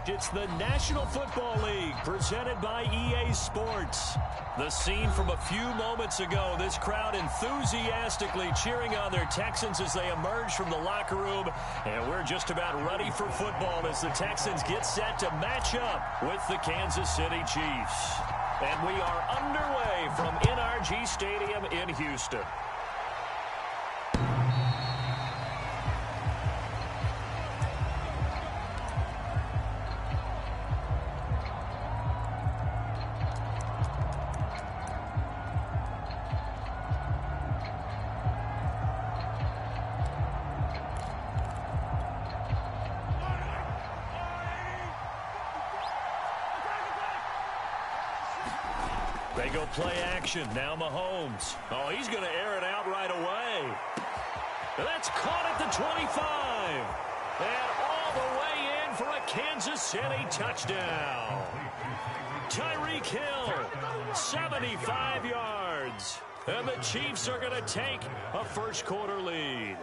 It's the National Football League presented by EA Sports. The scene from a few moments ago, this crowd enthusiastically cheering on their Texans as they emerge from the locker room. And we're just about ready for football as the Texans get set to match up with the Kansas City Chiefs. And we are underway from NRG Stadium in Houston. They go play action. Now Mahomes. Oh, he's going to air it out right away. That's caught at the 25. And all the way in for a Kansas City touchdown. Tyreek Hill, 75 yards. And the Chiefs are going to take a first-quarter lead.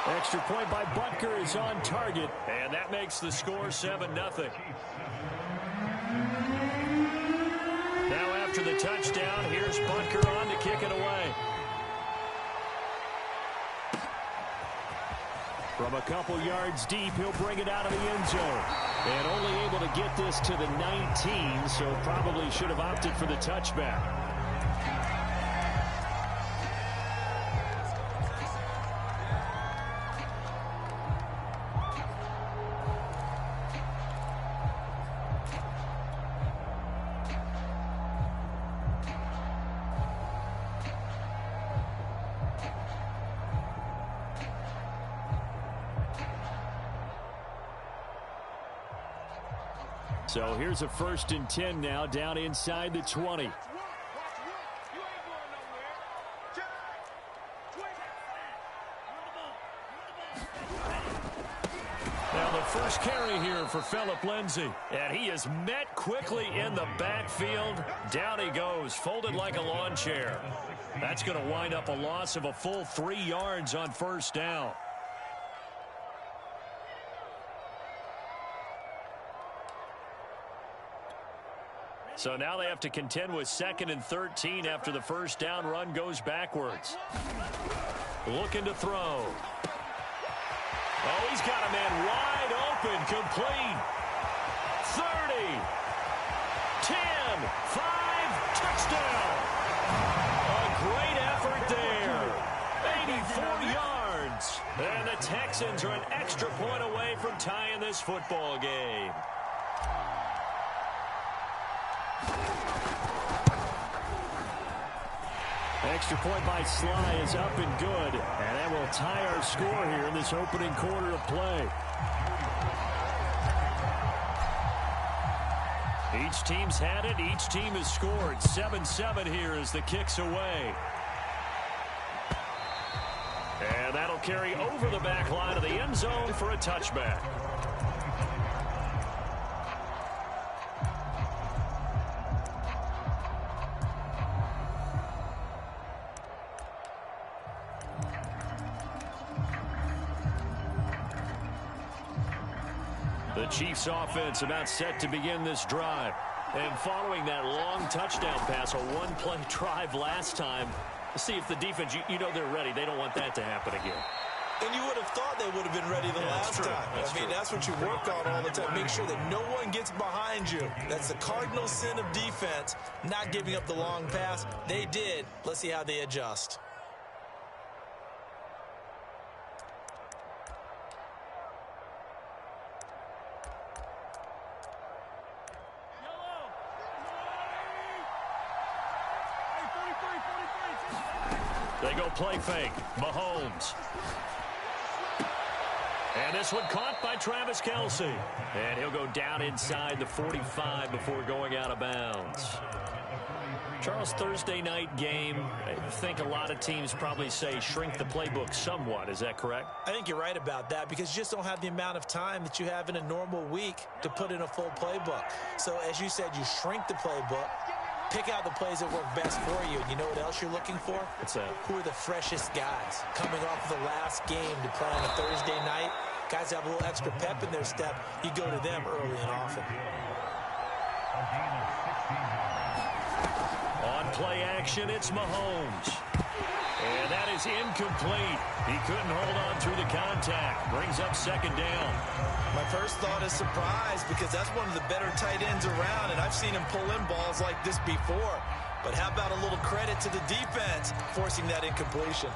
Extra point by Butker is on target. And that makes the score 7-0. Now after the touchdown, here's Butker on to kick it away. From a couple yards deep, he'll bring it out of the end zone. And only able to get this to the 19, so probably should have opted for the touchback. So here's a 1st and 10 now, down inside the 20. Now the first carry here for Phillip Lindsay. And he is met quickly in the backfield. Down he goes, folded like a lawn chair. That's going to wind up a loss of a full 3 yards on 1st down. So now they have to contend with 2nd and 13 after the 1st down run goes backwards. Looking to throw. Oh, he's got a man wide open, complete. 30, 10, 5, touchdown. A great effort there. 84 yards. And the Texans are an extra point away from tying this football game. Extra point by Sly is up and good. And that will tie our score here in this opening quarter of play. Each team's had it. Each team has scored. 7-7 here as the kick's away. And that'll carry over the back line of the end zone for a touchback. The Chiefs offense about set to begin this drive. And following that long touchdown pass, a one-play drive last time, let's see if the defense, you know they're ready. They don't want that to happen again. And you would have thought they would have been ready the last time. That's what you work on all the time. Make sure that no one gets behind you. That's the cardinal sin of defense, not giving up the long pass. They did. Let's see how they adjust. They go play fake. Mahomes. And this one caught by Travis Kelce. And he'll go down inside the 45 before going out of bounds. Charles, Thursday night game, I think a lot of teams probably say shrink the playbook somewhat. Is that correct? I think you're right about that because you just don't have the amount of time that you have in a normal week to put in a full playbook. So as you said, you shrink the playbook. Pick out the plays that work best for you. You know what else you're looking for? What's that? Who are the freshest guys coming off of the last game to play on a Thursday night? Guys have a little extra pep in their step. You go to them early and often. On play action, it's Mahomes. And that is incomplete. He couldn't hold on through the contact. Brings up second down. My first thought is surprise, because that's one of the better tight ends around, and I've seen him pull in balls like this before. But how about a little credit to the defense forcing that incompletion?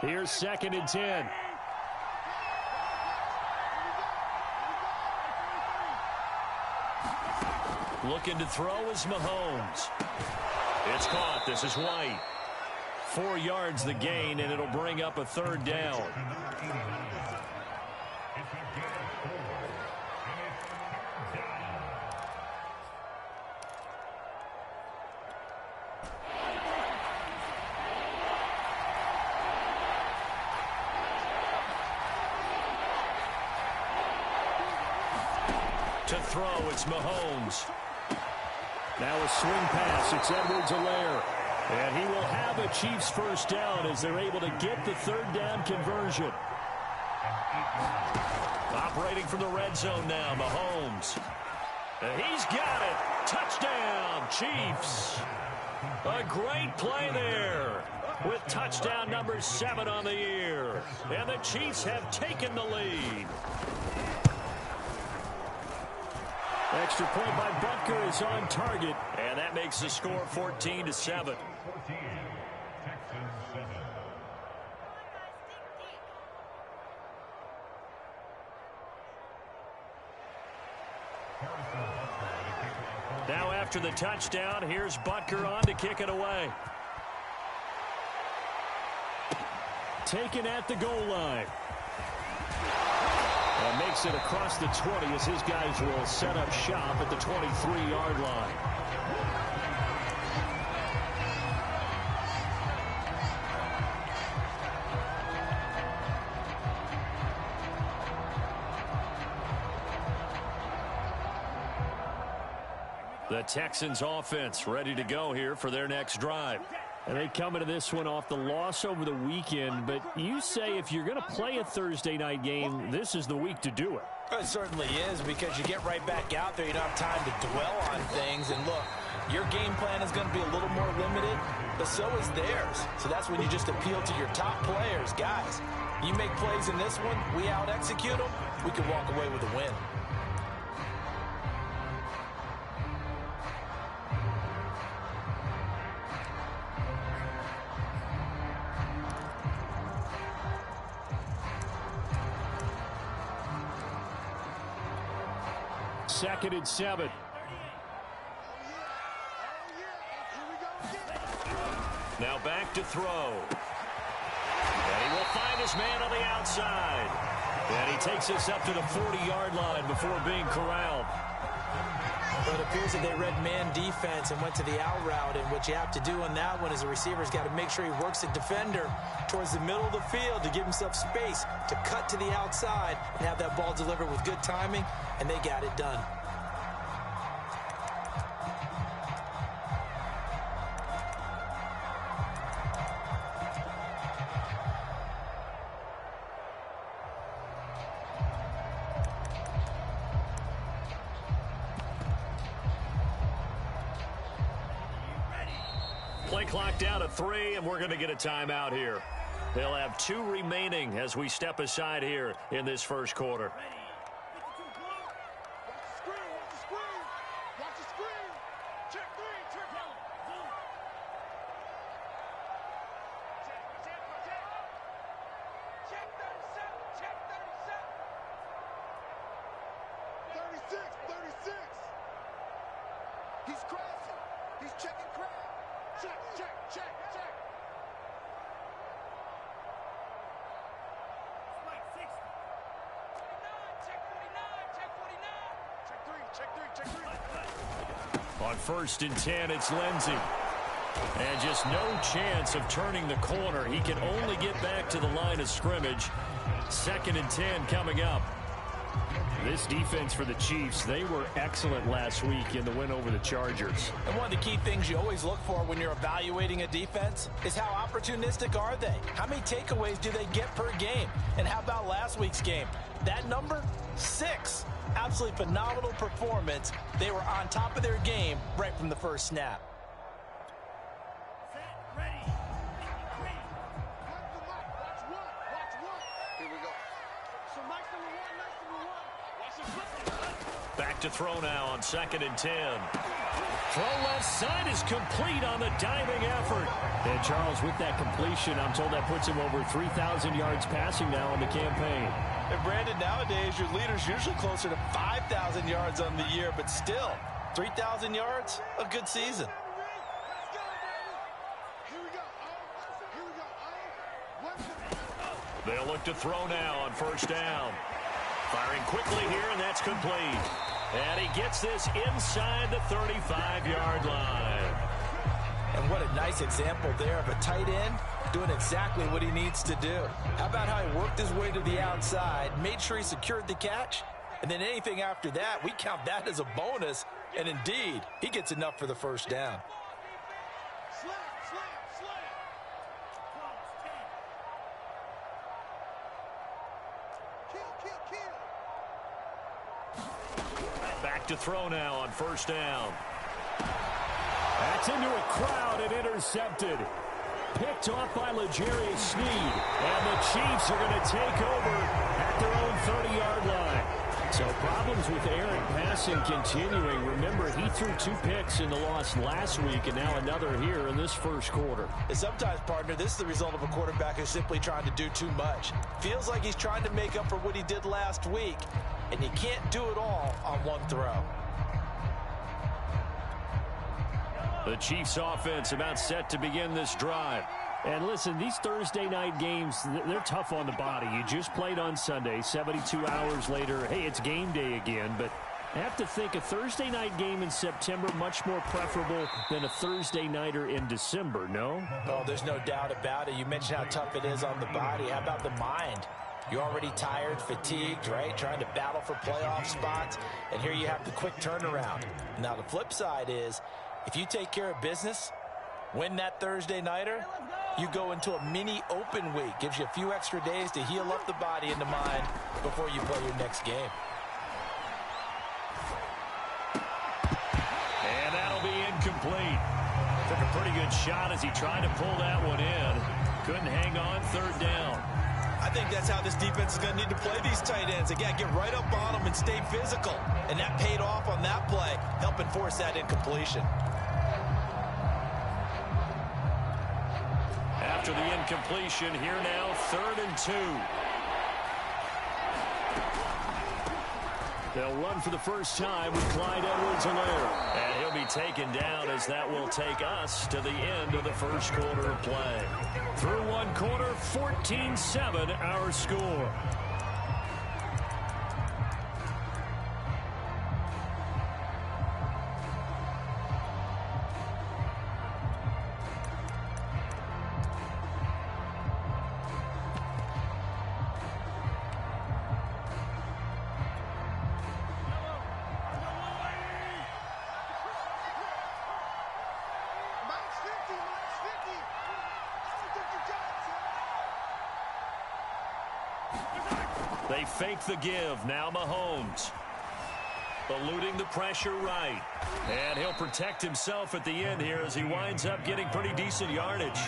Here's 2nd and 10. Looking to throw is Mahomes. It's caught. This is White. 4 yards the gain, and it'll bring up a 3rd down. To throw, it's Mahomes. Now a swing pass. It's Edwards-Helaire. And he will have a Chiefs first down as they're able to get the 3rd down conversion. Operating from the red zone now, Mahomes. And he's got it. Touchdown, Chiefs. A great play there with touchdown number 7 on the year. And the Chiefs have taken the lead. Extra point by Butker is on target, and that makes the score 14-7. Now after the touchdown, here's Butker on to kick it away. Taken at the goal line. And makes it across the 20 as his guys will set up shop at the 23-yard line. The Texans offense ready to go here for their next drive. And they come into this one off the loss over the weekend, but you say if you're going to play a Thursday night game, this is the week to do it. It certainly is, because you get right back out there. You don't have time to dwell on things. And look, your game plan is going to be a little more limited, but so is theirs. So that's when you just appeal to your top players. Guys, you make plays in this one, we out-execute them, we can walk away with a win. Second and 7. Now back to throw. And he will find his man on the outside. And he takes us up to the 40-yard line before being corralled. Well, it appears that they read man defense and went to the out route, and what you have to do on that one is the receiver's got to make sure he works the defender towards the middle of the field to give himself space to cut to the outside and have that ball delivered with good timing, and they got it done. Play clock down to 3, and we're going to get a timeout here. They'll have 2 remaining as we step aside here in this first quarter. He's crossing. He's checking crowd. Check, check, check, check. Spike 60. 49, check 49, check 49. Check 3, check 3. On 1st and 10, it's Lindsey. And just no chance of turning the corner. He can only get back to the line of scrimmage. 2nd and 10 coming up. This defense for the Chiefs, they were excellent last week in the win over the Chargers. And one of the key things you always look for when you're evaluating a defense is how opportunistic are they? How many takeaways do they get per game? And how about last week's game? That number? 6. Absolutely phenomenal performance. They were on top of their game right from the first snap. Back to throw now on 2nd and 10. Throw left side is complete on the diving effort. And Charles, with that completion, I'm told that puts him over 3,000 yards passing now in the campaign. And Brandon, nowadays your leader's usually closer to 5,000 yards on the year, but still, 3,000 yards, a good season. They'll look to throw now on 1st down. Firing quickly here, and that's complete. And he gets this inside the 35-yard line. And what a nice example there of a tight end doing exactly what he needs to do. How about how he worked his way to the outside, made sure he secured the catch, and then anything after that, we count that as a bonus. And indeed, he gets enough for the 1st down. Back to throw now on 1st down. That's into a crowd and intercepted. Picked off by L'Jarius Sneed. And the Chiefs are going to take over at their own 30-yard line. So problems with Aaron passing continuing. Remember, he threw 2 picks in the loss last week and now another here in this 1st quarter. And sometimes, partner, this is the result of a quarterback who's simply trying to do too much. Feels like he's trying to make up for what he did last week. And you can't do it all on one throw. The Chiefs offense about set to begin this drive. And listen, these Thursday night games, they're tough on the body. You just played on Sunday, 72 hours later. Hey, it's game day again. But I have to think a Thursday night game in September much more preferable than a Thursday nighter in December, no? Oh, there's no doubt about it. You mentioned how tough it is on the body. How about the mind? You're already tired, fatigued, right? Trying to battle for playoff spots. And here you have the quick turnaround. Now, the flip side is, if you take care of business, win that Thursday nighter, you go into a mini open week. Gives you a few extra days to heal up the body and the mind before you play your next game. And that'll be incomplete. Took a pretty good shot as he tried to pull that one in. Couldn't hang on 3rd down. I think that's how this defense is going to need to play these tight ends. Again, get right up on them and stay physical. And that paid off on that play, helping force that incompletion. After the incompletion, here now, 3rd and 2. They'll run for the first time with Clyde Edwards-Helaire. And he'll be taken down as that will take us to the end of the 1st quarter of play. Through 1 quarter, 14-7 our score. They fake the give. Now Mahomes. Eluding the pressure right. And he'll protect himself at the end here as he winds up getting pretty decent yardage.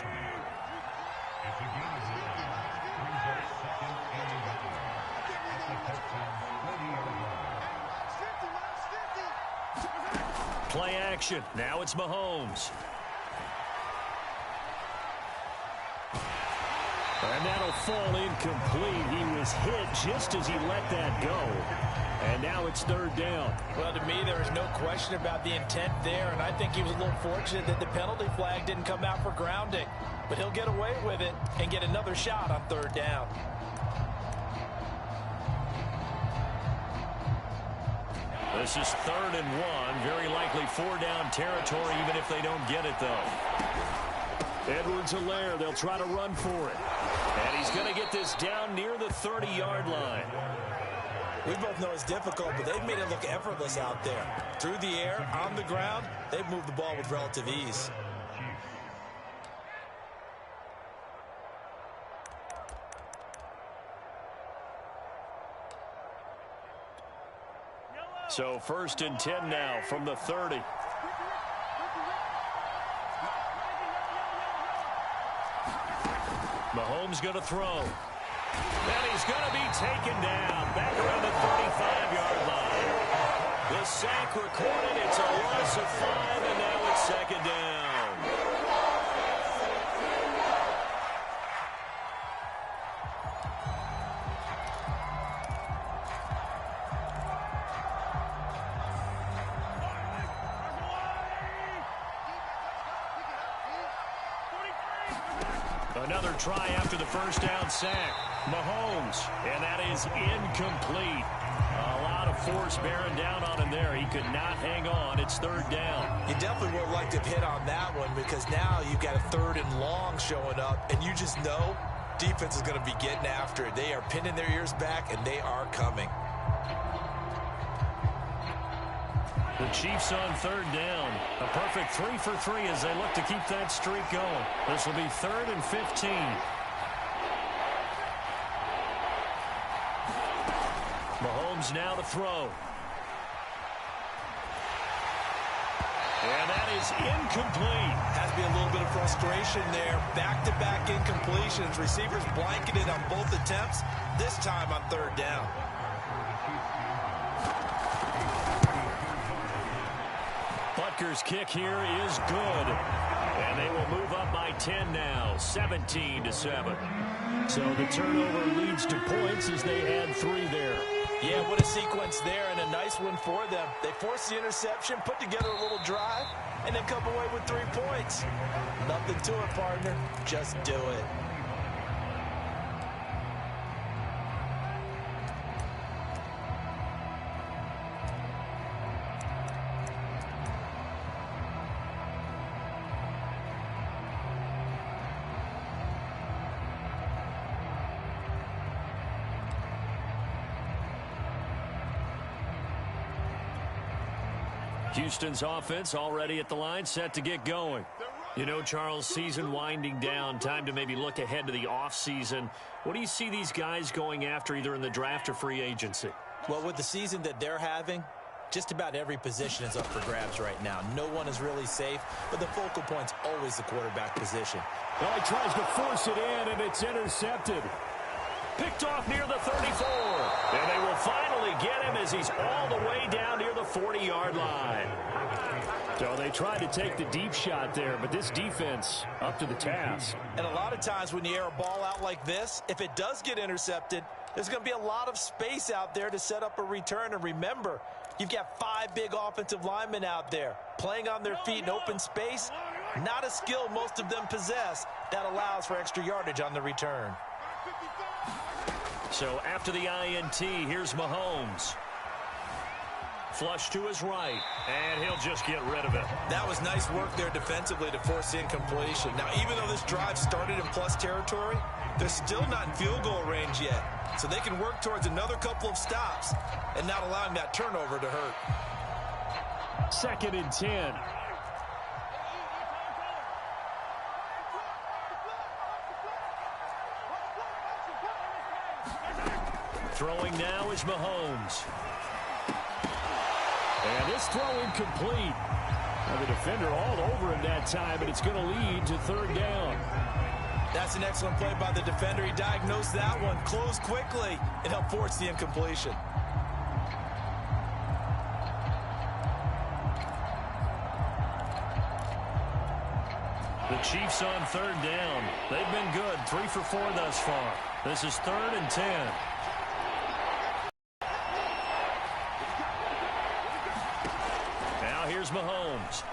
Play action. Now it's Mahomes. And that'll fall incomplete. He was hit just as he let that go. And now it's 3rd down. Well, to me, there is no question about the intent there. And I think he was a little fortunate that the penalty flag didn't come out for grounding. But he'll get away with it and get another shot on 3rd down. This is 3rd and 1. Very likely 4-down territory, even if they don't get it, though. Edwards-Helaire, they'll try to run for it. And he's going to get this down near the 30-yard line. We both know it's difficult, but they've made it look effortless out there. Through the air, on the ground, they've moved the ball with relative ease. So 1st and 10 now from the 30. Mahomes going to throw. And he's going to be taken down back around the 35-yard line. The sack recorded. It's a loss of 5, and now it's 2nd down. Another try after the 1st down sack. Mahomes, and that is incomplete. A lot of force bearing down on him there. He could not hang on. It's 3rd down. You definitely would have liked to have hit on that one because now you've got a 3rd and long showing up, and you just know defense is going to be getting after it. They are pinning their ears back, and they are coming. The Chiefs on 3rd down. A perfect 3 for 3 as they look to keep that streak going. This will be 3rd and 15. Mahomes now to throw. And that is incomplete. Has to be a little bit of frustration there. Back-to-back incompletions. Receivers blanketed on both attempts, this time on 3rd down. Butker's kick here is good. And they will move up by 10 now, 17-7. So the turnover leads to points as they add 3 there. Yeah, what a sequence there, and a nice one for them. They forced the interception, put together a little drive, and then come away with 3 points. Nothing to it, partner. Just do it. Houston's offense already at the line, set to get going. You know, Charles, season winding down, time to maybe look ahead to the offseason. What do you see these guys going after either in the draft or free agency? Well, with the season that they're having, just about every position is up for grabs right now. No one is really safe, but the focal point's always the quarterback position. Well, he tries to force it in, and it's intercepted. Picked off near the 34. And they will finally get him as he's all the way down near the 40-yard line. So they tried to take the deep shot there, but this defense up to the task. And a lot of times when you air a ball out like this, if it does get intercepted, there's going to be a lot of space out there to set up a return. And remember, you've got 5 big offensive linemen out there playing on their feet in open space. Not a skill most of them possess that allows for extra yardage on the return. So after the INT, here's Mahomes. Flush to his right, and he'll just get rid of it. That was nice work there defensively to force incompletion. Now, even though this drive started in plus territory, they're still not in field goal range yet. So they can work towards another couple of stops and not allowing that turnover to hurt. 2nd and 10. Throwing now is Mahomes. And this throw incomplete. Now the defender all over him that time, and it's going to lead to 3rd down. That's an excellent play by the defender. He diagnosed that one, closed quickly, and helped force the incompletion. The Chiefs on 3rd down. They've been good, 3 for 4 thus far. This is 3rd and 10. Here's Mahomes.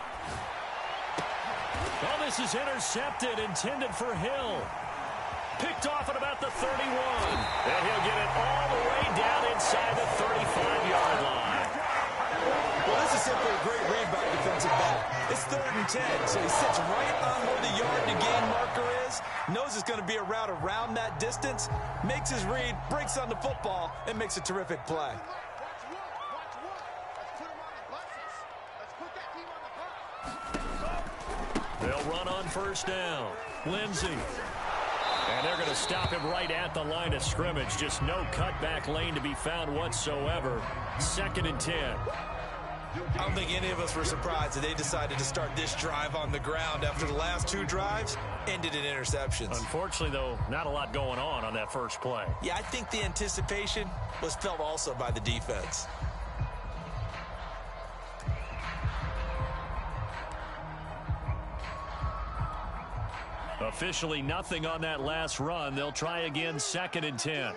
Oh, this is intercepted, intended for Hill. Picked off at about the 31. And he'll get it all the way down inside the 35-yard line. Well, this is simply a great read by the defensive back. It's 3rd and 10, so he sits right on where the yard to gain marker is, knows it's going to be a route around that distance, makes his read, breaks on the football, and makes a terrific play. They'll run on first down. Lindsey. And they're going to stop him right at the line of scrimmage. Just no cutback lane to be found whatsoever. 2nd and 10. I don't think any of us were surprised that they decided to start this drive on the ground after the last 2 drives ended in interceptions. Unfortunately, though, not a lot going on that first play. Yeah, I think the anticipation was felt also by the defense. Officially nothing on that last run. They'll try again 2nd and 10.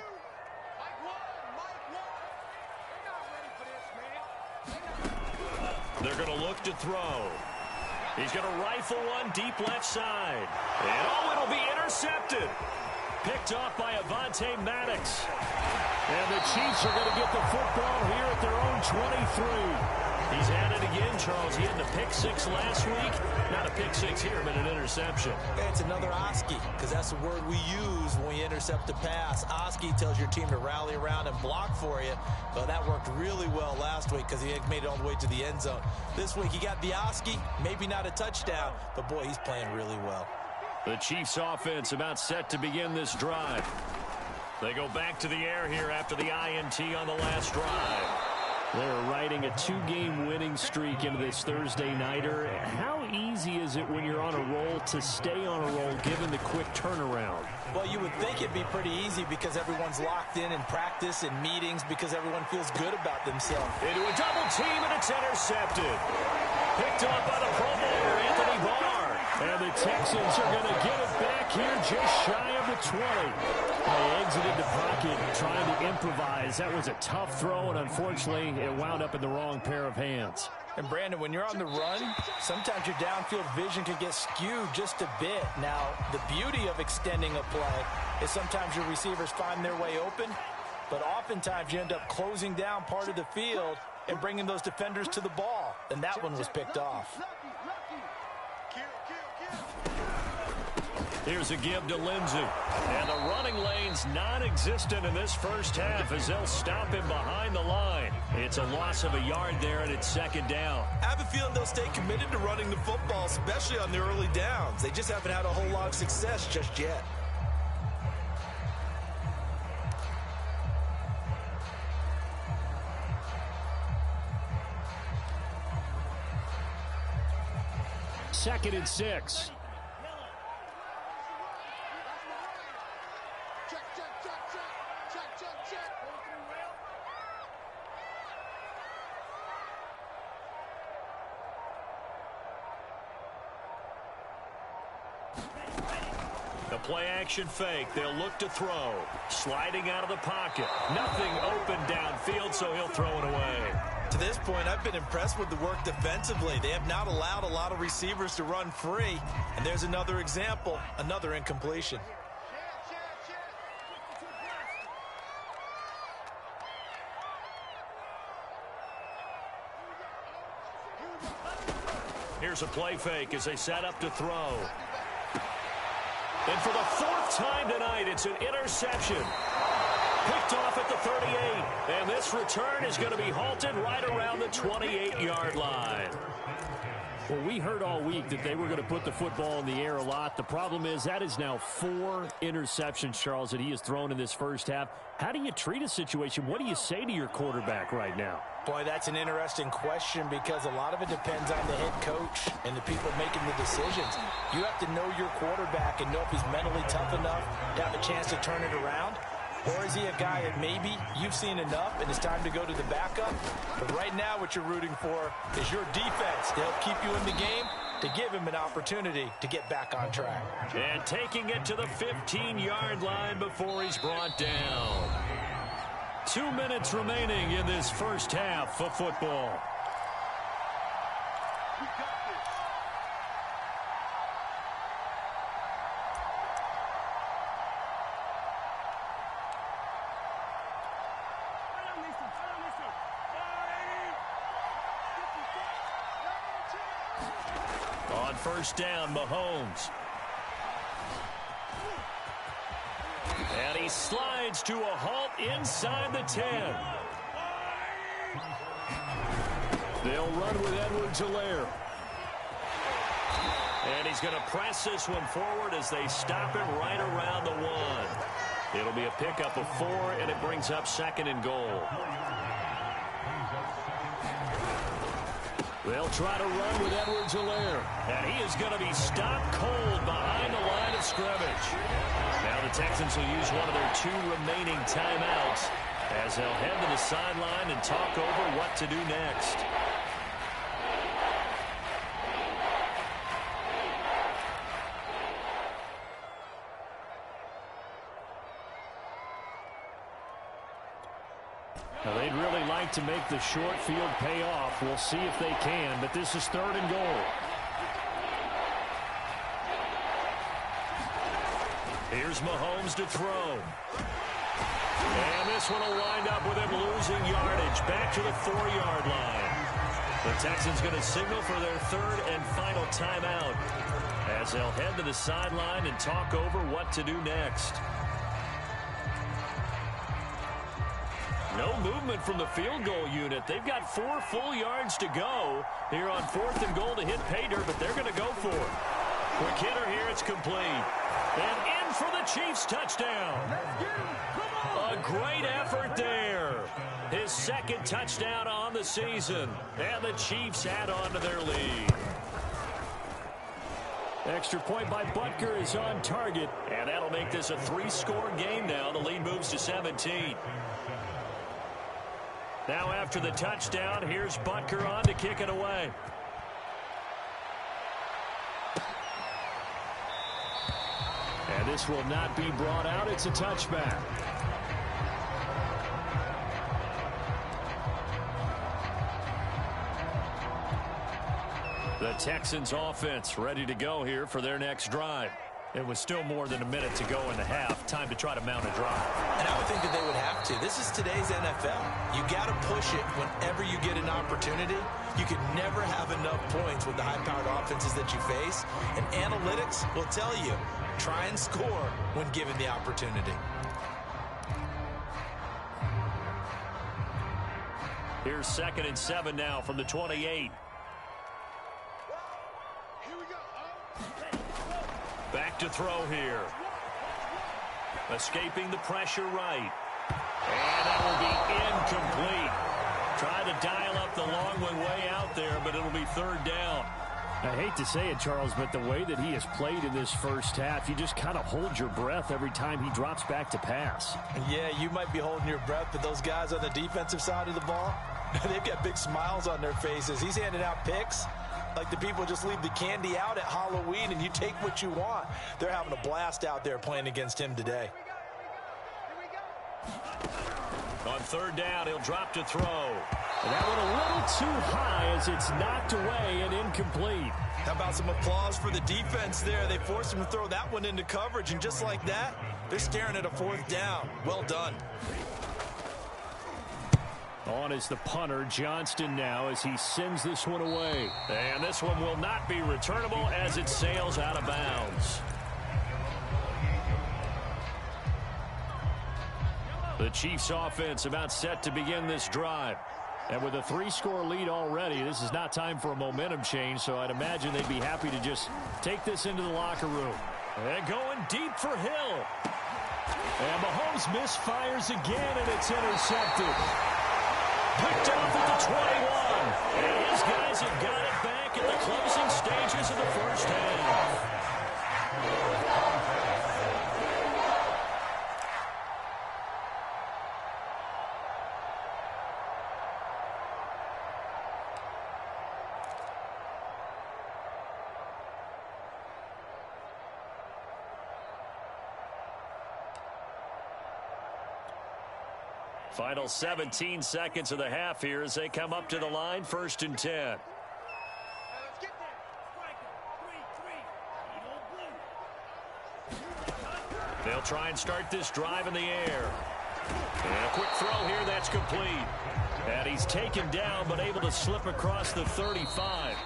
They're going to look to throw. He's going to rifle one deep left side. And it'll be intercepted. Picked off by Avonte Maddox. And the Chiefs are going to get the football here at their own 23. He's at it again, Charles. He had the pick 6 last week. Not a pick 6 here, but an interception. It's another Oski, because that's the word we use when we intercept a pass. Oski tells your team to rally around and block for you. But that worked really well last week because he had made it all the way to the end zone. This week he got the Oski, maybe not a touchdown, but boy, he's playing really well. The Chiefs offense about set to begin this drive. They go back to the air here after the INT on the last drive. They're riding a 2-game winning streak into this Thursday nighter. How easy is it when you're on a roll to stay on a roll given the quick turnaround? Well, you would think it'd be pretty easy because everyone's locked in practice and meetings because everyone feels good about themselves. Into a double team, and it's intercepted. Picked up by the Pro Bowler, Anthony Barr. And the Texans are going to get it back here just shy of the 20. They exited the pocket trying to improvise. That was a tough throw, and unfortunately, it wound up in the wrong pair of hands. And, Brandon, when you're on the run, sometimes your downfield vision can get skewed just a bit. Now, the beauty of extending a play is sometimes your receivers find their way open, but oftentimes you end up closing down part of the field and bringing those defenders to the ball. And that one was picked off. Here's a give to Lindsey. And the running lane's non-existent in this first half as they'll stop him behind the line. It's a loss of a yard there, and it's 2nd down. I have a feeling they'll stay committed to running the football, especially on the early downs. They just haven't had a whole lot of success just yet. Second and 6. The play-action fake. They'll look to throw. Sliding out of the pocket. Nothing open downfield, so he'll throw it away. To this point, I've been impressed with the work defensively. They have not allowed a lot of receivers to run free. And there's another example, another incompletion. Here's a play fake as they set up to throw. And for the 4th time tonight, it's an interception. Picked off at the 38. And this return is going to be halted right around the 28-yard line. Well, we heard all week that they were going to put the football in the air a lot. The problem is that is now 4 interceptions, Charles, that he has thrown in this first half. How do you treat a situation? What do you say to your quarterback right now? Boy, that's an interesting question because a lot of it depends on the head coach and the people making the decisions. You have to know your quarterback and know if he's mentally tough enough to have a chance to turn it around. Or is he a guy that maybe you've seen enough and it's time to go to the backup? But right now what you're rooting for is your defense to help keep you in the game, to give him an opportunity to get back on track. And taking it to the 15-yard line before he's brought down. 2 minutes remaining in this first half of football. On first down, Mahomes. And he slides to a halt inside the 10. They'll run with Edwards-Helaire. And he's going to press this one forward as they stop it right around the 1. It'll be a pickup of 4, and it brings up 2nd and goal. They'll try to run with Edwards-Helaire. And he is going to be stopped cold behind the line of scrimmage. Now the Texans will use one of their 2 remaining timeouts as they'll head to the sideline and talk over what to do next. Now they'd really like to make the short field pay off. We'll see if they can, but this is 3rd and goal. Here's Mahomes to throw. And this one will wind up with him losing yardage back to the 4-yard line. The Texans going to signal for their 3rd and final timeout as they'll head to the sideline and talk over what to do next. No movement from the field goal unit. They've got 4 full yards to go here on 4th and goal to hit pay dirt, but they're going to go for it. Quick hitter here, it's complete. And in for the Chiefs touchdown. A great effort there. His 2nd touchdown on the season. And the Chiefs add on to their lead. Extra point by Butker is on target. And that'll make this a 3-score game now. The lead moves to 17. Now after the touchdown, here's Butker on to kick it away. And this will not be brought out. It's a touchback. The Texans offense ready to go here for their next drive. It was still more than a minute to go in the half. Time to try to mount a drive. And I would think that they would have to. This is today's NFL. You got to push it whenever you get an opportunity. You can never have enough points with the high-powered offenses that you face. And analytics will tell you, try and score when given the opportunity. Here's 2nd and 7 now from the 28. Back to throw here. Escaping the pressure right. And that will be incomplete. Trying to dial up the long one way out there, but it'll be 3rd down. I hate to say it, Charles, but the way that he has played in this first half, you just kind of hold your breath every time he drops back to pass. Yeah, you might be holding your breath, but those guys on the defensive side of the ball, they've got big smiles on their faces. He's handing out picks like the people just leave the candy out at Halloween and you take what you want. They're having a blast out there playing against him today. On 3rd down, he'll drop to throw. And that one a little too high as it's knocked away and incomplete. How about some applause for the defense there? They forced him to throw that one into coverage, and just like that, they're staring at a 4th down. Well done. On is the punter, Johnston, now as he sends this one away. And this one will not be returnable as it sails out of bounds. The Chiefs offense about set to begin this drive. And with a 3-score lead already, this is not time for a momentum change, so I'd imagine they'd be happy to just take this into the locker room. And going deep for Hill. And Mahomes misfires again, and it's intercepted. Picked off at the 21. And his guys have got it back in the closing stages of the first half. Final 17 seconds of the half here as they come up to the line, 1st and 10. They'll try and start this drive in the air. And a quick throw here, that's complete. And he's taken down but able to slip across the 35.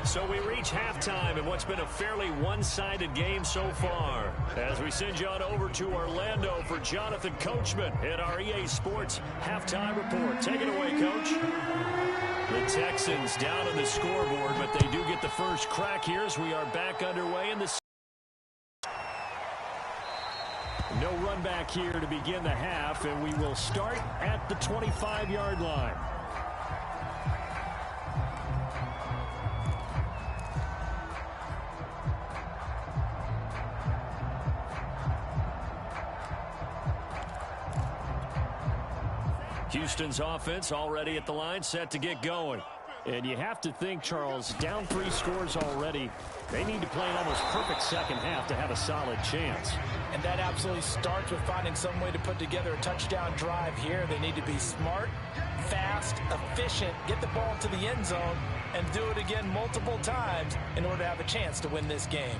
So we reach halftime in what's been a fairly one-sided game so far. As we send you on over to Orlando for Jonathan Coachman at our EA Sports Halftime Report. Take it away, Coach. The Texans down on the scoreboard, but they do get the first crack here as we are back underway in the no run back here to begin the half, and we will start at the 25-yard line. Houston's offense already at the line, set to get going. And you have to think, Charles, down 3 scores already. They need to play an almost perfect second half to have a solid chance. And that absolutely starts with finding some way to put together a touchdown drive here. They need to be smart, fast, efficient, get the ball to the end zone, and do it again multiple times in order to have a chance to win this game.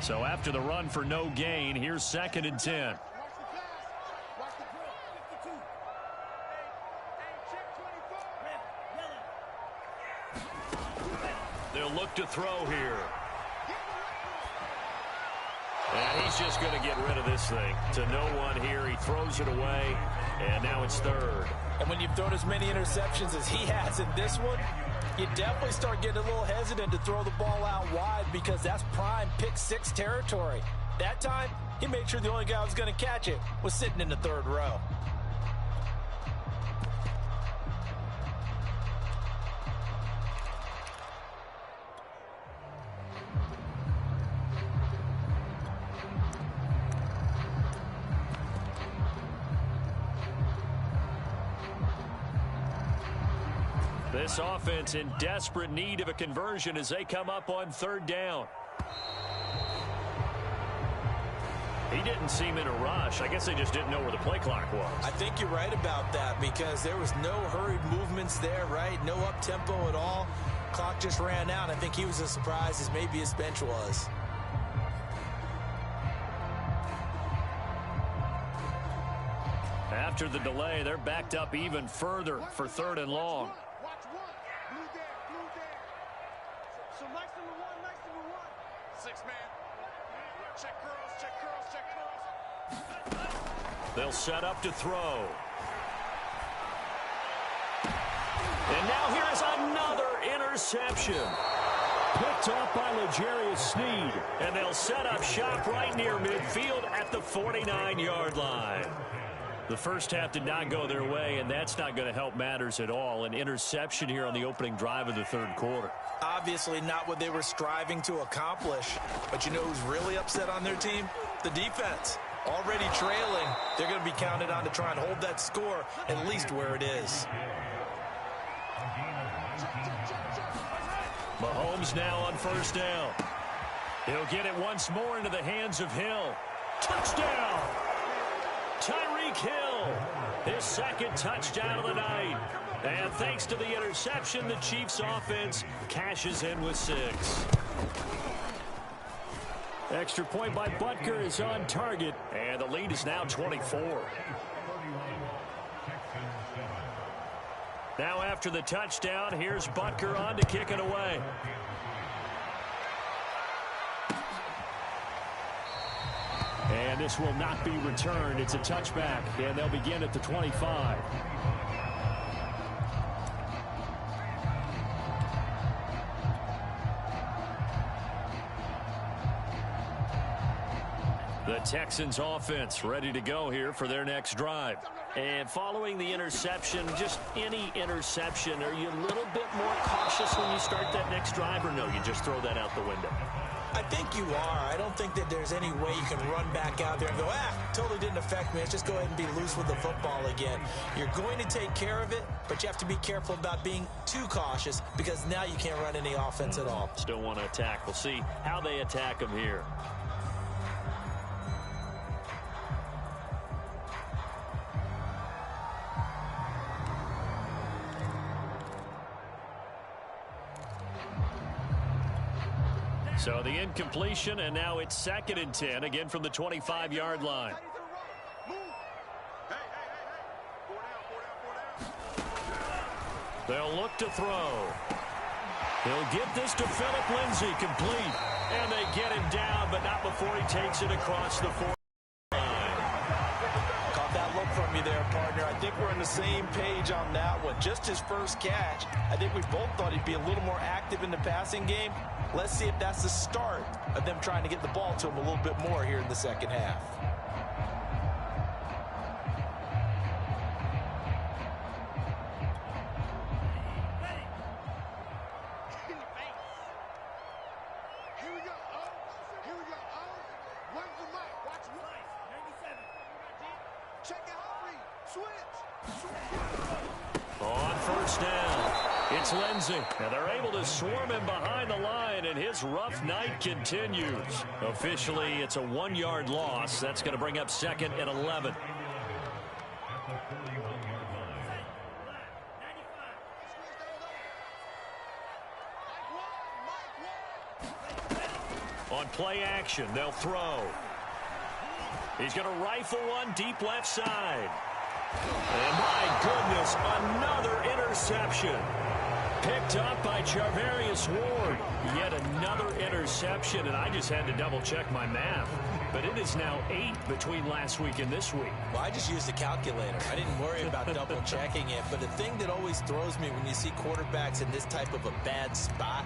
So after the run for no gain, here's 2nd and 10. They'll look to throw here. And he's just going to get rid of this thing. To no one here. He throws it away, and now it's 3rd. And when you've thrown as many interceptions as he has in this one, you definitely start getting a little hesitant to throw the ball out wide because that's prime pick 6 territory. That time, he made sure the only guy who was going to catch it was sitting in the 3rd row. This offense in desperate need of a conversion as they come up on 3rd down. He didn't seem in a rush. I guess they just didn't know where the play clock was. I think you're right about that because there was no hurried movements there, right? No up-tempo at all. Clock just ran out. I think he was as surprised as maybe his bench was. After the delay, they're backed up even further for 3rd and long. So nice number one, nice number one. 6-man. Check curls, check curls, check curls. They'll set up to throw. And now here is another interception. Picked up by L'Jarius Sneed. And they'll set up shop right near midfield at the 49-yard line. The first half did not go their way, and that's not going to help matters at all. An interception here on the opening drive of the 3rd quarter. Obviously not what they were striving to accomplish. But you know who's really upset on their team? The defense. Already trailing. They're going to be counted on to try and hold that score at least where it is. Mahomes now on 1st down. He'll get it once more into the hands of Hill. Touchdown! Tyreek Hill, his 2nd touchdown of the night. And thanks to the interception, the Chiefs offense cashes in with 6. Extra point by Butker is on target, and the lead is now 24. Now after the touchdown, here's Butker on to kick it away. And this will not be returned. It's a touchback, and they'll begin at the 25. The Texans offense ready to go here for their next drive. And following the interception, just any interception, are you a little bit more cautious when you start that next drive, or no, you just throw that out the window? I think you are. I don't think that there's any way you can run back out there and go, totally didn't affect me. Let's just go ahead and be loose with the football again. You're going to take care of it, but you have to be careful about being too cautious because now you can't run any offense at all. Still want to attack. We'll see how they attack them here. So the incompletion, and now it's 2nd and 10, again from the 25-yard line. They'll look to throw. He'll get this to Phillip Lindsay, complete. And they get him down, but not before he takes it across the 4 line. Caught that look from you there, partner. I think we're on the same page on that one. Just his first catch. I think we both thought he'd be a little more active in the passing game. Let's see if that's the start of them trying to get the ball to him a little bit more here in the second half. On first down, it's Lindsay. And they're able to swarm him behind the line, and his rough night continues. Officially, it's a 1-yard loss. That's going to bring up 2nd and 11. On play action, they'll throw. He's going to rifle one deep left side. And my goodness, another interception. Picked up by Charvarius Ward. Yet another interception, and I just had to double-check my math. But it is now 8 between last week and this week. Well, I just used the calculator. I didn't worry about double-checking it. But the thing that always throws me when you see quarterbacks in this type of a bad spot,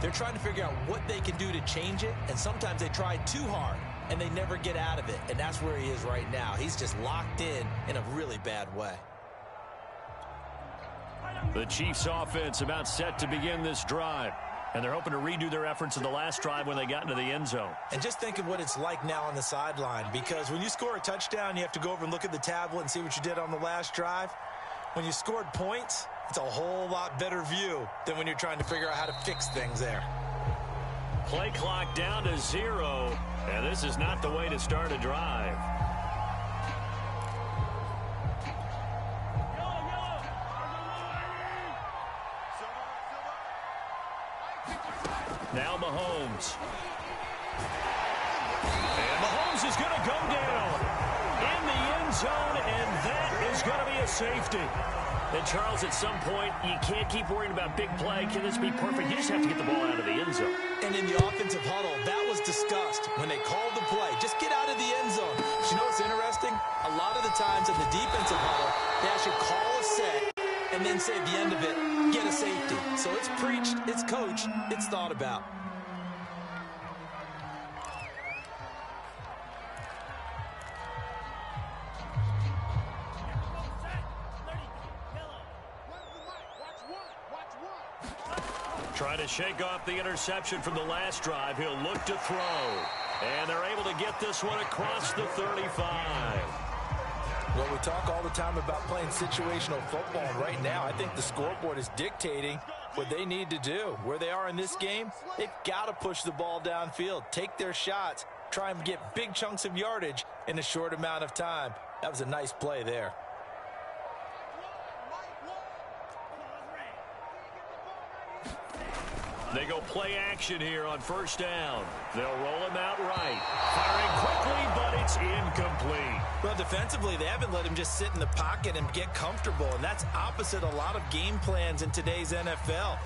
they're trying to figure out what they can do to change it, and sometimes they try too hard, and they never get out of it. And that's where he is right now. He's just locked in a really bad way. The Chiefs offense about set to begin this drive. And they're hoping to redo their efforts in the last drive when they got into the end zone. And just think of what it's like now on the sideline, because when you score a touchdown, you have to go over and look at the tablet and see what you did on the last drive. When you scored points, it's a whole lot better view than when you're trying to figure out how to fix things there. Play clock down to 0, and this is not the way to start a drive. Now Mahomes. And Mahomes is going to go down in the end zone, and that is going to be a safety. And, Charles, at some point, you can't keep worrying about big play. Can this be perfect? You just have to get the ball out of the end zone. And in the offensive huddle, that was discussed when they called the play. Just get out of the end zone. But you know what's interesting? A lot of the times in the defensive huddle, they actually call a set and then say at the end of it, get a safety. So it's preached, it's coached, it's thought about. Trying to shake off the interception from the last drive. He'll look to throw. And they're able to get this one across the 35. Well, we talk all the time about playing situational football, and right now I think the scoreboard is dictating what they need to do. Where they are in this game, they've got to push the ball downfield, take their shots, try and get big chunks of yardage in a short amount of time. That was a nice play there. They go play action here on first down. They'll roll him out right. Firing quickly, but it's incomplete. Well, defensively, they haven't let him just sit in the pocket and get comfortable, and that's opposite a lot of game plans in today's NFL.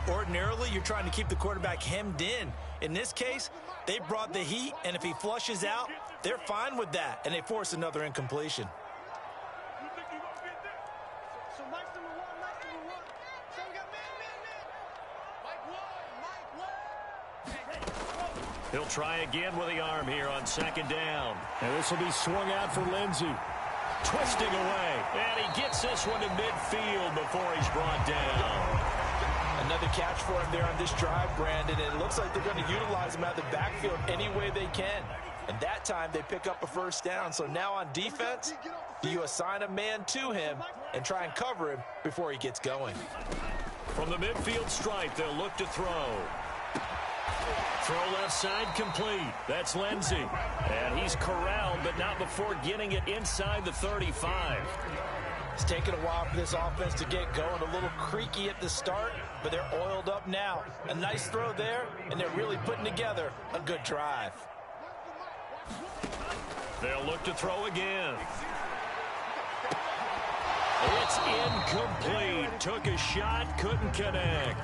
Ordinarily, you're trying to keep the quarterback hemmed in. In this case, they brought the heat, and if he flushes out, they're fine with that, and they force another incompletion. He'll try again with the arm here on second down. And this will be swung out for Lindsay. Twisting away. And he gets this one to midfield before he's brought down. Another catch for him there on this drive, Brandon. And it looks like they're going to utilize him out of the backfield any way they can. And that time they pick up a first down. So now on defense, do you assign a man to him and try and cover him before he gets going? From the midfield stripe, they'll look to throw. Throw left side complete. That's Lindsay. And he's corralled, but not before getting it inside the 35. It's taken a while for this offense to get going. A little creaky at the start, but they're oiled up now. A nice throw there, and they're really putting together a good drive. They'll look to throw again. It's incomplete. Took a shot, couldn't connect.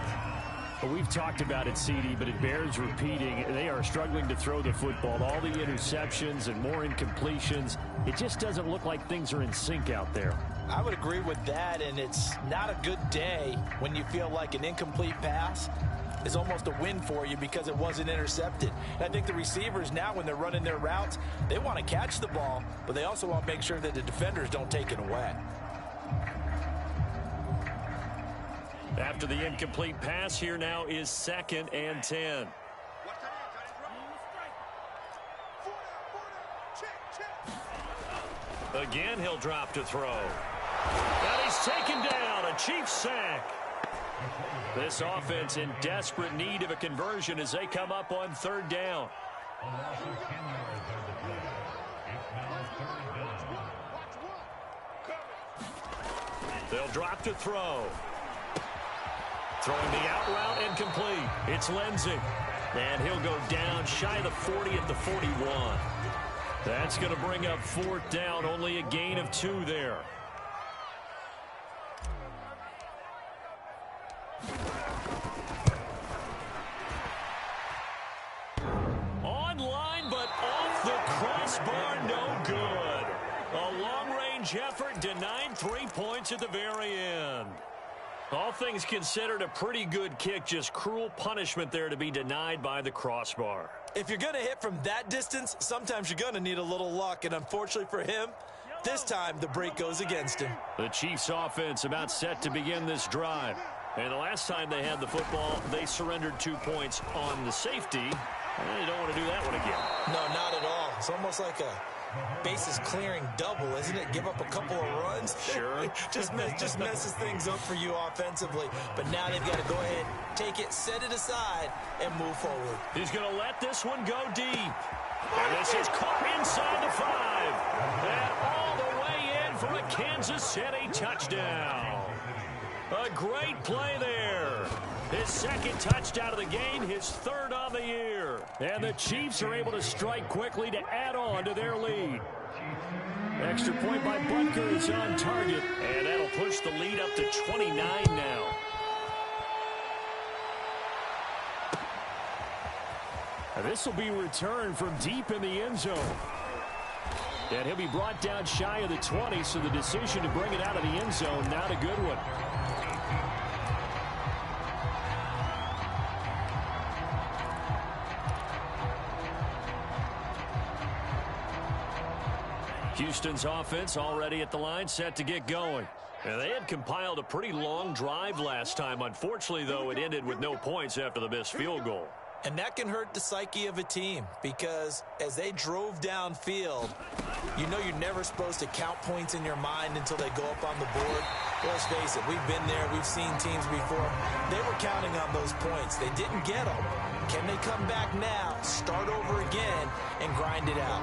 Well, we've talked about it, CD, but it bears repeating. They are struggling to throw the football. All the interceptions and more incompletions. It just doesn't look like things are in sync out there. I would agree with that, and it's not a good day when you feel like an incomplete pass is almost a win for you because it wasn't intercepted. And I think the receivers now, when they're running their routes, they want to catch the ball, but they also want to make sure that the defenders don't take it away. After the incomplete pass, here now is 2nd and 10. Again, he'll drop to throw. And he's taken down. A Chiefs sack. This offense in desperate need of a conversion as they come up on 3rd down. They'll drop to throw. Throwing the out route incomplete. It's Lindsey. And he'll go down shy of the 40 at the 41. That's going to bring up 4th down. Only a gain of 2 there. Online, but off the crossbar, no good. A long-range effort denied 3 points at the very end. All things considered, a pretty good kick. Just cruel punishment there to be denied by the crossbar. If you're going to hit from that distance, sometimes you're going to need a little luck. And unfortunately for him, this time the break goes against him. The Chiefs offense about set to begin this drive. And the last time they had the football, they surrendered 2 points on the safety. And they don't want to do that one again. No, not at all. It's almost like a bases clearing double, isn't it? Give up a couple of runs. Sure. just messes things up for you offensively. But now they've got to go ahead, take it, set it aside, and move forward. He's going to let this one go deep. And this is caught inside the 5. And all the way in for a Kansas City touchdown. A great play there. His 2nd touchdown of the game, his 3rd on the year. And the Chiefs are able to strike quickly to add on to their lead. Extra point by Butker is on target. And that'll push the lead up to 29 now. And this will be returned from deep in the end zone. And he'll be brought down shy of the 20, so the decision to bring it out of the end zone, not a good one. Houston's offense already at the line, set to get going. And they had compiled a pretty long drive last time. Unfortunately, though, it ended with no points after the missed field goal. And that can hurt the psyche of a team because as they drove downfield, you know you're never supposed to count points in your mind until they go up on the board. Well, let's face it, we've been there. We've seen teams before. They were counting on those points. They didn't get them. Can they come back now, start over again, and grind it out?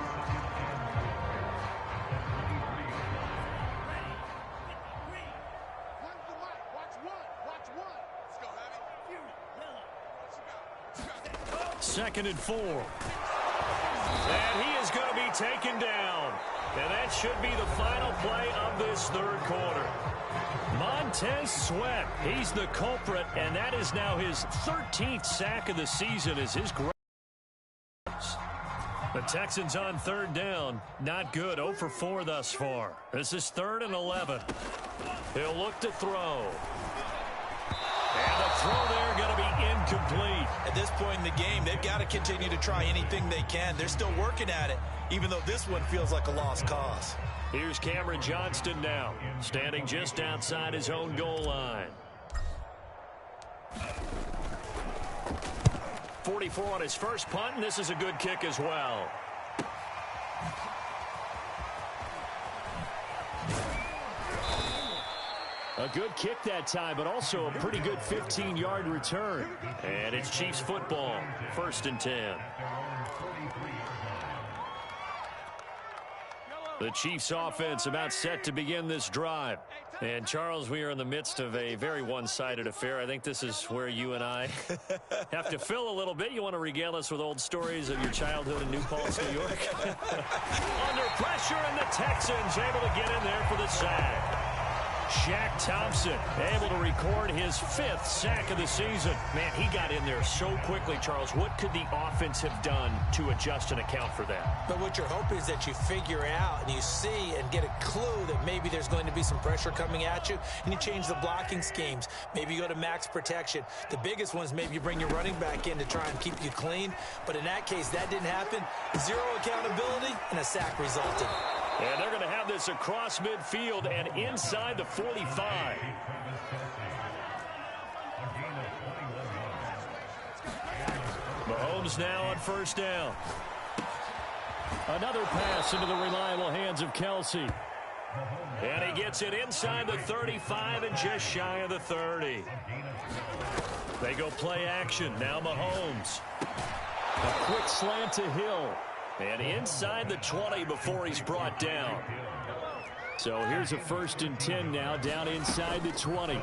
Second and 4. And he is going to be taken down. And that should be the final play of this 3rd quarter. Montez Sweat, he's the culprit, and that is now his 13th sack of the season as his grabs. The Texans on 3rd down. Not good. 0 for 4 thus far. This is 3rd and 11. He'll look to throw. And the throw there going to be incomplete. At this point in the game, they've got to continue to try anything they can. They're still working at it, even though this one feels like a lost cause. Here's Cameron Johnston now, standing just outside his own goal line. 44 on his first punt, and this is a good kick as well. A good kick that time, but also a pretty good 15-yard return. And it's Chiefs football, 1st and 10. The Chiefs offense about set to begin this drive. And, Charles, we are in the midst of a very one-sided affair. I think this is where you and I have to fill a little bit. You want to regale us with old stories of your childhood in New Paltz, New York? Under pressure, and the Texans able to get in there for the sack. Shaq Thompson able to record his 5th sack of the season. Man, he got in there so quickly, Charles. What could the offense have done to adjust and account for that? But what you're hoping is that you figure out and you see and get a clue that maybe there's going to be some pressure coming at you, and you change the blocking schemes. Maybe you go to max protection. The biggest one is maybe you bring your running back in to try and keep you clean. But in that case, that didn't happen. 0 accountability, and a sack resulted. And they're going to have this across midfield and inside the 45. Mahomes now on first down. Another pass into the reliable hands of Kelsey. And he gets it inside the 35 and just shy of the 30. They go play action. Now Mahomes. A quick slant to Hill. And inside the 20 before he's brought down. So here's a 1st and 10 now, down inside the 20. And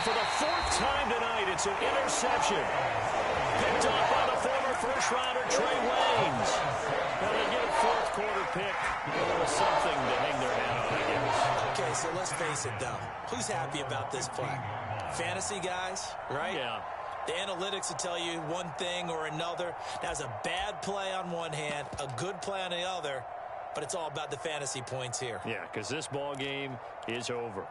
for the 4th time tonight, it's an interception. Picked up by the former first-rounder Trey Waynes. Well, they get a 4th quarter pick. A little something to hang their hat on, I guess. Okay, so let's face it, though. Who's happy about this play? Fantasy guys, right? Yeah. The analytics will tell you one thing or another. That's a bad play on one hand, a good play on the other, but it's all about the fantasy points here. Yeah, because this ball game is over.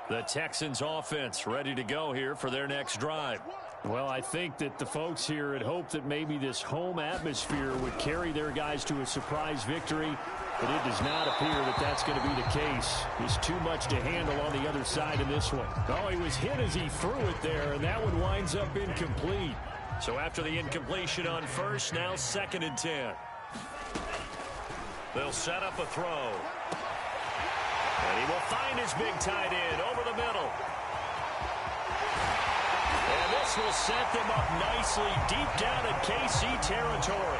The Texans offense ready to go here for their next drive. Well, I think that the folks here had hoped that maybe this home atmosphere would carry their guys to a surprise victory, but it does not appear that that's going to be the case. There's too much to handle on the other side of this one. Oh, he was hit as he threw it there, and that one winds up incomplete. So after the incompletion on first, now 2nd and 10. They'll set up a throw. And he will find his big tight end over the middle. And this will set them up nicely deep down in KC territory.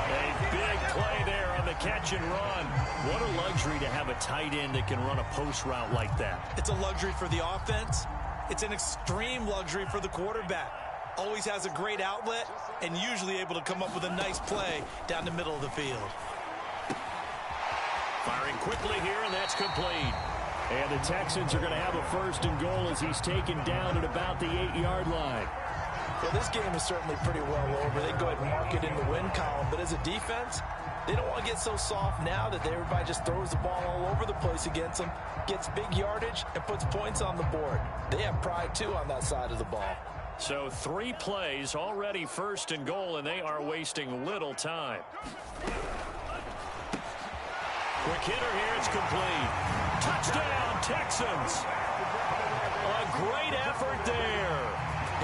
A big play there on the catch and run. What a luxury to have a tight end that can run a post route like that. It's a luxury for the offense. It's an extreme luxury for the quarterback. Always has a great outlet and usually able to come up with a nice play down the middle of the field. Firing quickly here, and that's complete. And the Texans are going to have a 1st and goal as he's taken down at about the 8-yard line. Well, this game is certainly pretty well over. They go ahead and mark it in the win column. But as a defense, they don't want to get so soft now that everybody just throws the ball all over the place against them, gets big yardage, and puts points on the board. They have pride, too, on that side of the ball. So 3 plays, already 1st and goal, and they are wasting little time. Quick hitter here, it's complete. Touchdown, Texans. A great effort there.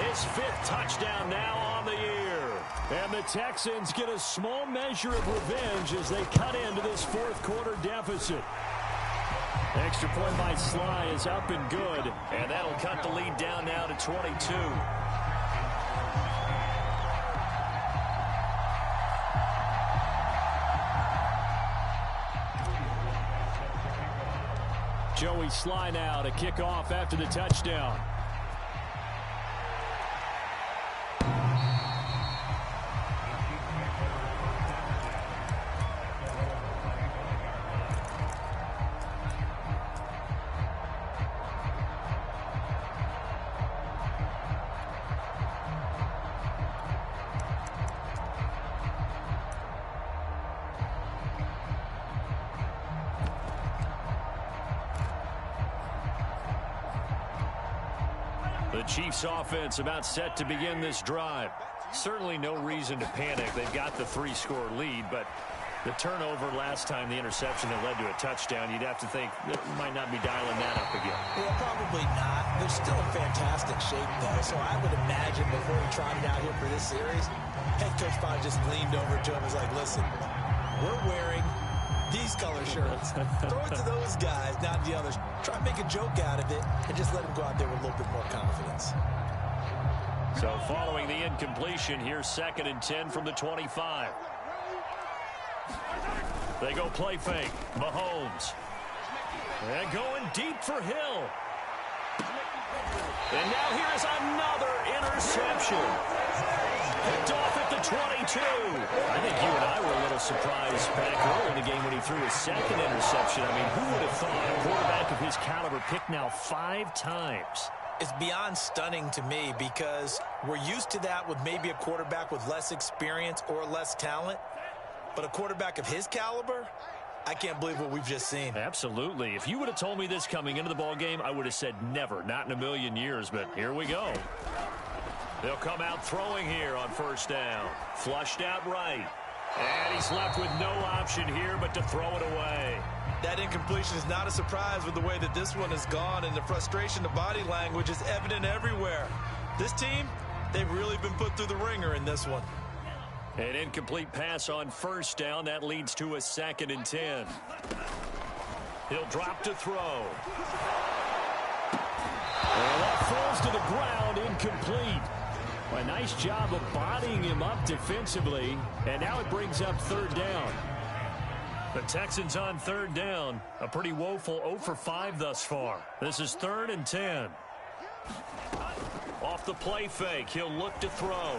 His 5th touchdown now on the year. And the Texans get a small measure of revenge as they cut into this 4th quarter deficit. Extra point by Sly is up and good. And that'll cut the lead down now to 22. Joey Sly now to kick off after the touchdown. The Chiefs offense about set to begin this drive. Certainly no reason to panic. They've got the 3-score lead, but the turnover last time, the interception that led to a touchdown, you'd have to think it might not be dialing that up again. Well, probably not. They're still in fantastic shape, though, so I would imagine before he trotted out here for this series, head coach probably just leaned over to him and was like, listen, we're wearing these color shirts. Throw it to those guys, not the others. Try and make a joke out of it and just let them go out there with a little bit more confidence. So following the incompletion, here's 2nd and 10 from the 25. They go play fake. Mahomes. And going deep for Hill. And now here's another interception. Picked off at the 22. I think you and I were a little surprised back early in the game when he threw his 2nd interception. I mean, who would have thought a quarterback of his caliber picked now 5 times? It's beyond stunning to me because we're used to that with maybe a quarterback with less experience or less talent. But a quarterback of his caliber, I can't believe what we've just seen. Absolutely. If you would have told me this coming into the ball game, I would have said never, not in a million years. But here we go. They'll come out throwing here on 1st down. Flushed out right. And he's left with no option here but to throw it away. That incompletion is not a surprise with the way that this one has gone, and the frustration of body language is evident everywhere. This team, they've really been put through the ringer in this one. An incomplete pass on 1st down. That leads to a 2nd and 10. He'll drop to throw. And that falls to the ground, incomplete. A nice job of bodying him up defensively. And now it brings up 3rd down. The Texans on 3rd down. A pretty woeful 0 for 5 thus far. This is 3rd and 10. Off the play fake, he'll look to throw.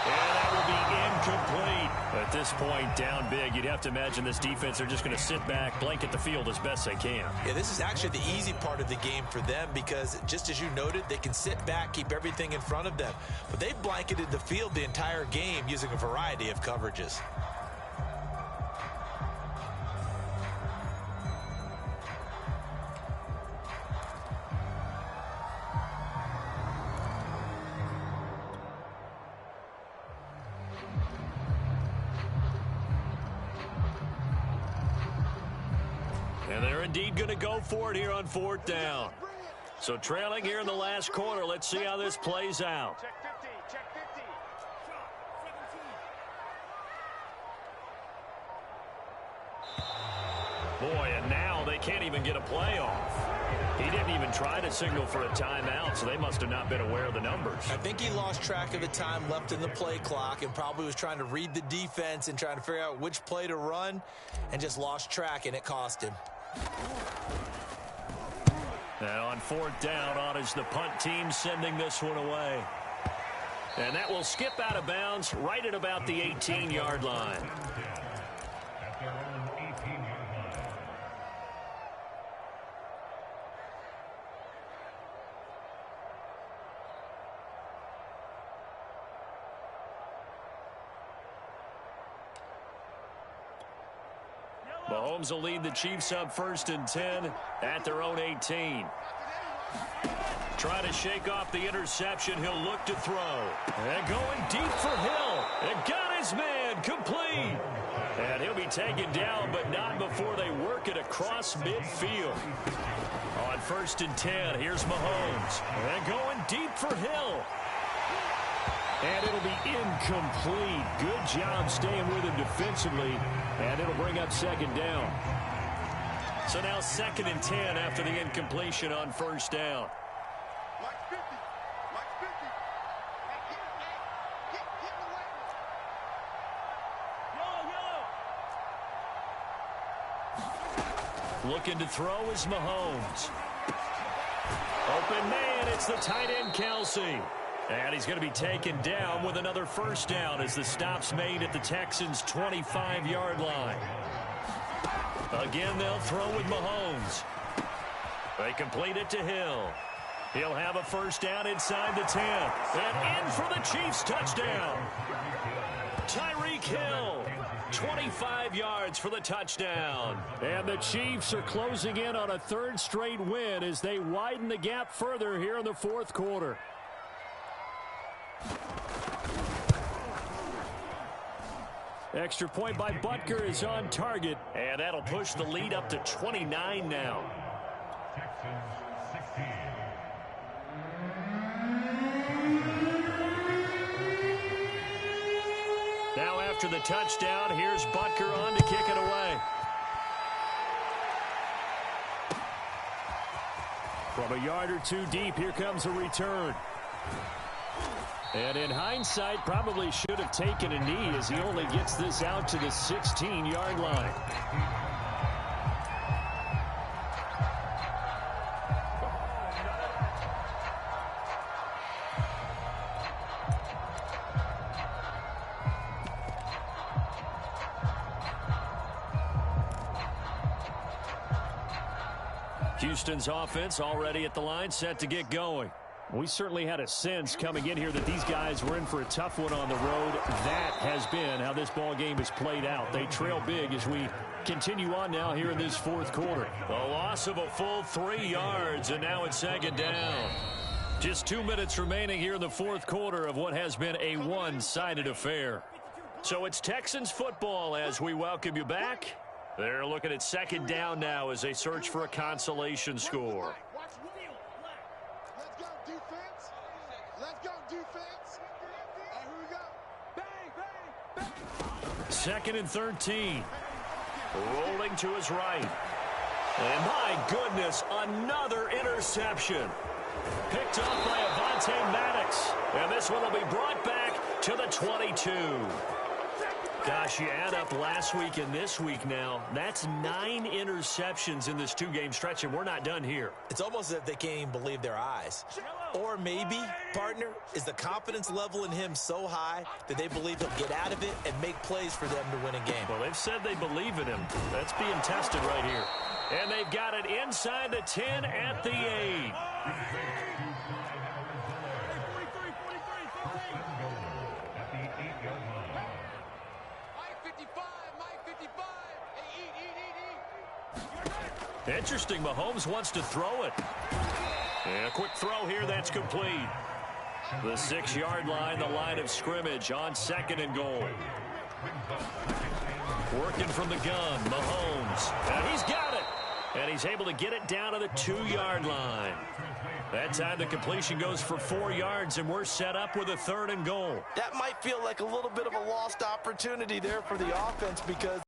And that will be incomplete. At this point, down big, you'd have to imagine this defense are just going to sit back, blanket the field as best they can. Yeah, this is actually the easy part of the game for them because, just as you noted, they can sit back, keep everything in front of them. But they've blanketed the field the entire game using a variety of coverages. And they're indeed going to go for it here on 4th down. So trailing here in the last quarter. Let's see how this plays out. Check 50, check 50. Boy, and now they can't even get a play off. He didn't even try to signal for a timeout, so they must have not been aware of the numbers. I think he lost track of the time left in the play clock and probably was trying to read the defense and trying to figure out which play to run and just lost track, and it cost him. And on 4th down, on is the punt team sending this one away. And that will skip out of bounds right at about the 18-yard line. Mahomes will lead the Chiefs up 1st and 10 at their own 18. Try to shake off the interception. He'll look to throw. And going deep for Hill. And got his man complete. And he'll be taken down, but not before they work it across midfield. On 1st and 10, here's Mahomes. And going deep for Hill. And it'll be incomplete. Good job staying with him defensively. And it'll bring up 2nd down. So now 2nd and 10 after the incompletion on 1st down. Mike 50. Mike 50. Get away. Yellow. Looking to throw is Mahomes. Open man, it's the tight end Kelsey. And he's going to be taken down with another 1st down as the stop's made at the Texans' 25-yard line. Again, they'll throw with Mahomes. They complete it to Hill. He'll have a 1st down inside the 10. And in for the Chiefs' touchdown. Tyreek Hill, 25 yards for the touchdown. And the Chiefs are closing in on a 3rd straight win as they widen the gap further here in the 4th quarter. Extra point by Butker is on target, and that'll push the lead up to 29 now. Now after the touchdown, here's Butker on to kick it away. From a yard or two deep, here comes a return. And in hindsight, probably should have taken a knee as he only gets this out to the 16-yard line. Houston's offense already at the line, set to get going. We certainly had a sense coming in here that these guys were in for a tough one on the road. That has been how this ball game has played out. They trail big as we continue on now here in this fourth quarter. A loss of a full 3 yards, and now it's second down. Just 2 minutes remaining here in the fourth quarter of what has been a one-sided affair. So it's Texans football as we welcome you back. They're looking at second down now as they search for a consolation score. Second and 13. Rolling to his right. And my goodness, another interception. Picked up by Avonte Maddox. And this one will be brought back to the 22. Gosh, you add up last week and this week now, that's 9 interceptions in this 2-game stretch, and we're not done here. It's almost as if they can't even believe their eyes. Or maybe, partner, is the confidence level in him so high that they believe he'll get out of it and make plays for them to win a game. Well, they've said they believe in him. That's being tested right here. And they've got it inside the 10 at the 8. Interesting, Mahomes wants to throw it. And a quick throw here, that's complete. The 6-yard line, the line of scrimmage on second and goal. Working from the gun, Mahomes. And he's got it. And he's able to get it down to the 2-yard line. That time the completion goes for 4 yards, and we're set up with a 3rd and goal. That might feel like a little bit of a lost opportunity there for the offense because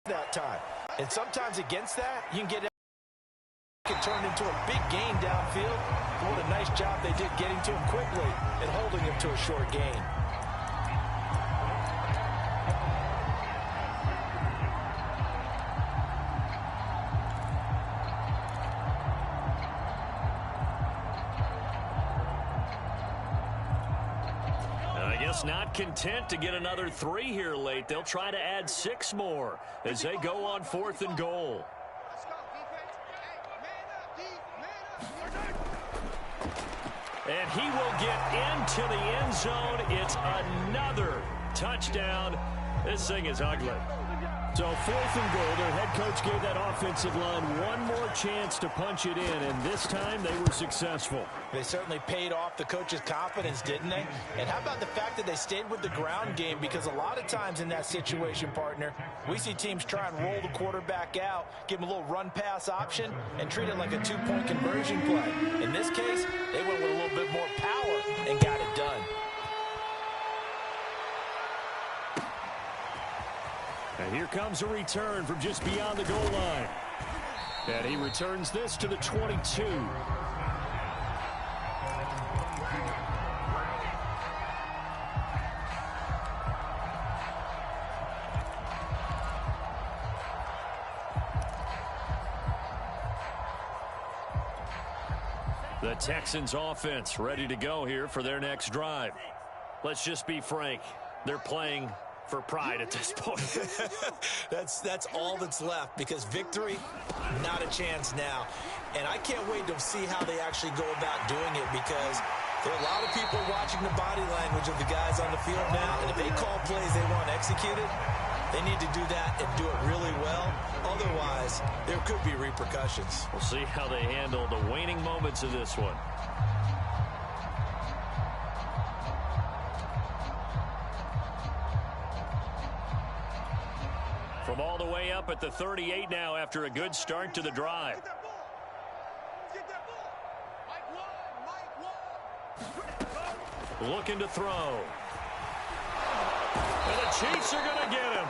that time. And sometimes against that, you can get it can turn into a big gain downfield. But what a nice job they did getting to him quickly and holding him to a short gain. I guess not content to get another 3 here late. They'll try to add 6 more as they go on 4th and goal. And he will get into the end zone. It's another touchdown. This thing is ugly. So 4th and goal, their head coach gave that offensive line one more chance to punch it in, and this time they were successful. They certainly paid off the coach's confidence, didn't they? And how about the fact that they stayed with the ground game? Because a lot of times in that situation, partner, we see teams try and roll the quarterback out, give him a little run-pass option, and treat it like a 2-point conversion play. In this case, they went with a little bit more power and got it done. And here comes a return from just beyond the goal line. And he returns this to the 22. The Texans offense ready to go here for their next drive. Let's just be frank. They're playing for pride at this point. That's all that's left because victory, not a chance now. And I can't wait to see how they actually go about doing it because there are a lot of people watching the body language of the guys on the field now. And if they call plays they want executed, they need to do that and do it really well. Otherwise, there could be repercussions. We'll see how they handle the waning moments of this one. From all the way up at the 38 now after a good start to the drive. Looking to throw. And the Chiefs are going to get him.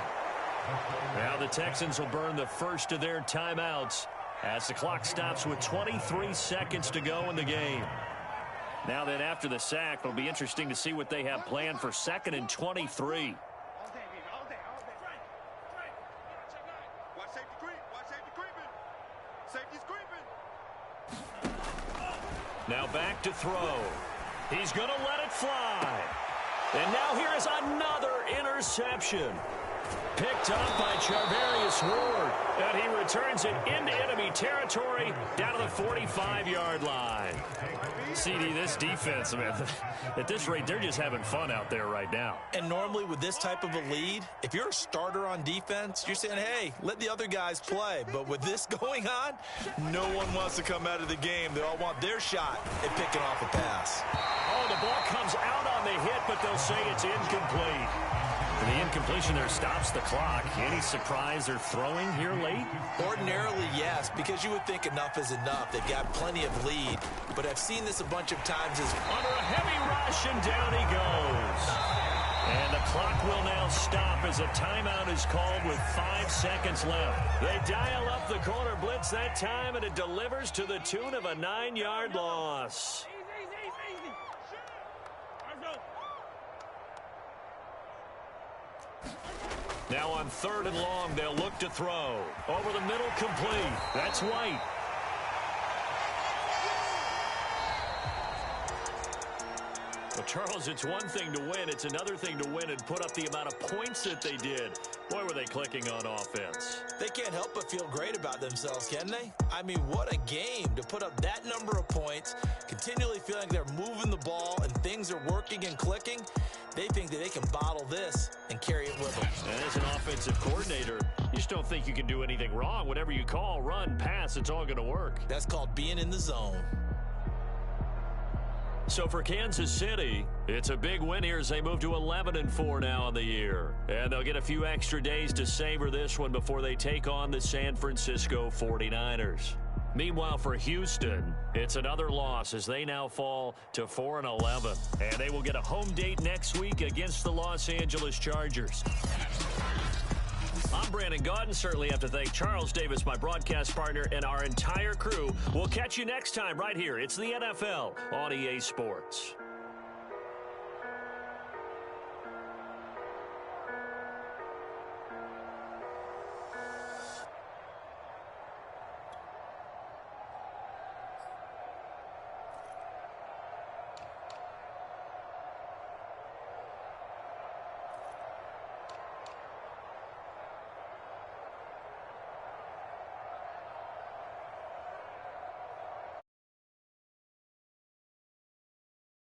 Now the Texans will burn the first of their timeouts as the clock stops with 23 seconds to go in the game. Now then, after the sack, it'll be interesting to see what they have planned for 2nd and 23. Watch safety creep. Watch safety creeping. Safety's creeping. Now back to throw. He's going to let it fly. And now here is another interception. Picked up by Charvarius Ward. And he returns it into enemy territory down to the 45-yard line. CD, this defense, man, at this rate, they're just having fun out there right now. And normally with this type of a lead, if you're a starter on defense, you're saying, hey, let the other guys play. But with this going on, no one wants to come out of the game. They all want their shot at picking off a pass. Oh, the ball comes out on the hit, but they'll say it's incomplete. And the incompletion there stops the clock. Any surprise they're throwing here late? Ordinarily, yes, because you would think enough is enough. They've got plenty of lead. But I've seen this a bunch of times as under a heavy rush, and down he goes. And the clock will now stop as a timeout is called with 5 seconds left. They dial up the corner blitz that time, and it delivers to the tune of a 9-yard loss. Now on 3rd and long, they'll look to throw. Over the middle, complete. That's White. Well, Charles, it's one thing to win. It's another thing to win and put up the amount of points that they did. Boy, were they clicking on offense. they can't help but feel great about themselves, can they? I mean, what a game to put up that number of points, continually feeling they're moving the ball and things are working and clicking. They think that they can bottle this and carry it with them. And as an offensive coordinator, you just don't think you can do anything wrong. Whatever you call, run, pass, it's all going to work. That's called being in the zone. So for Kansas City, it's a big win here as they move to 11-4 now on the year. And they'll get a few extra days to savor this one before they take on the San Francisco 49ers. Meanwhile, for Houston, it's another loss as they now fall to 4-11. And they will get a home date next week against the Los Angeles Chargers. I'm Brandon Gaudin. Certainly have to thank Charles Davis, my broadcast partner, and our entire crew. We'll catch you next time right here. It's the NFL on EA Sports.